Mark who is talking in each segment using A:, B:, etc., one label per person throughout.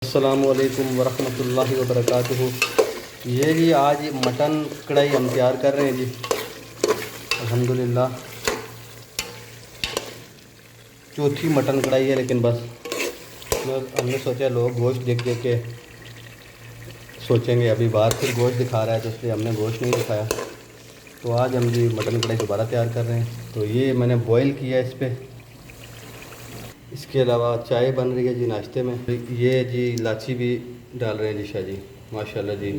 A: अस्सलामुअलैकुम वरहमतुल्लाहि वबरकातुहू। ये जी आज मटन कढ़ाई हम तैयार कर रहे हैं जी। अल्हम्दुलिल्लाह चौथी मटन कढ़ाई है, लेकिन बस हमने सोचा लोग गोश्त देख देख के सोचेंगे अभी बाहर फिर गोश्त दिखा रहा है, तो इसलिए हमने गोश्त नहीं दिखाया। तो आज हम जी मटन कढ़ाई दोबारा तैयार कर रहे हैं। तो ये मैंने बॉयल किया है इस पर। इसके अलावा चाय बन रही है जी नाश्ते में। ये जी इलायची भी डाल रहे हैं जी शाह जी, माशाल्लाह जी।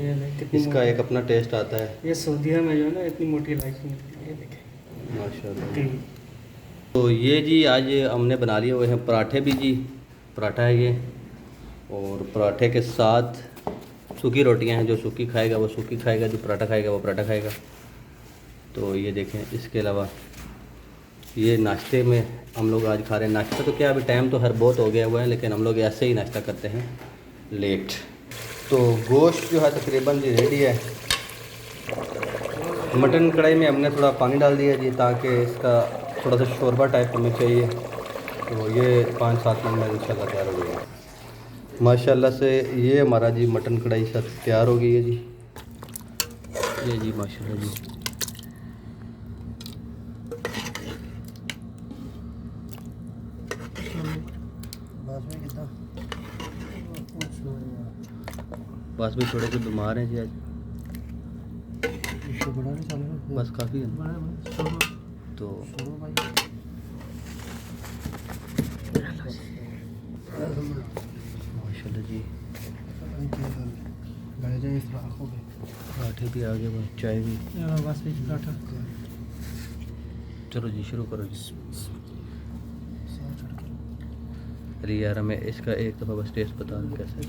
A: इसका एक अपना टेस्ट आता है।
B: ये सऊदीया में जो है ना इतनी मोटी इलायची मिलती है, ये देखें
A: माशाल्लाह। तो ये जी आज हमने बना लिए हुए हैं पराठे भी जी। पराठा है ये, और पराठे के साथ सूखी रोटियां हैं। जो सूखी खाएगा वो सूखी खाएगा, जो पराठा खाएगा वो पराठा खाएगा। तो ये देखें, इसके अलावा ये नाश्ते में हम लोग आज खा रहे हैं। नाश्ता तो क्या, अभी टाइम तो हर बहुत हो गया हुआ है, लेकिन हम लोग ऐसे ही नाश्ता करते हैं लेट। तो गोश्त जो है तकरीबन जी रेडी है। मटन कढ़ाई में हमने थोड़ा पानी डाल दिया जी, ताकि इसका थोड़ा सा शोरबा टाइप हमें चाहिए। तो ये 5-7 मिनट में इंशाल्लाह तैयार हो गया माशाल्लाह से। ये हमारा जी मटन कढ़ाई सब तैयार हो गई है जी। ये जी माशाल्लाह जी। बस भी थोड़े से बीमार हैं जी आज, बस काफ़ी है ना। तो माशाल्लाह जी पराठे भी आ गए, बस चाय भी। चलो जी शुरू करो जी। अरे यार हमें इसका एक दफ़ा बस टेस्ट बता दो कैसे।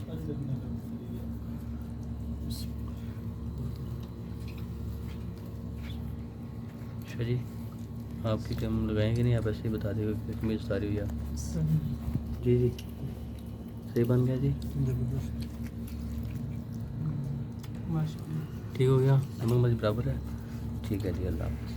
A: अच्छा जी, आपकी क्या हम लगाएंगे नहीं, आप ऐसे ही बता देंगे कमीज सारी हुई आप। जी जी सही बन गया जी, ठीक हो गया। नमक मर्च बराबर है, ठीक है जी। अल्लाह हाफ़िज़।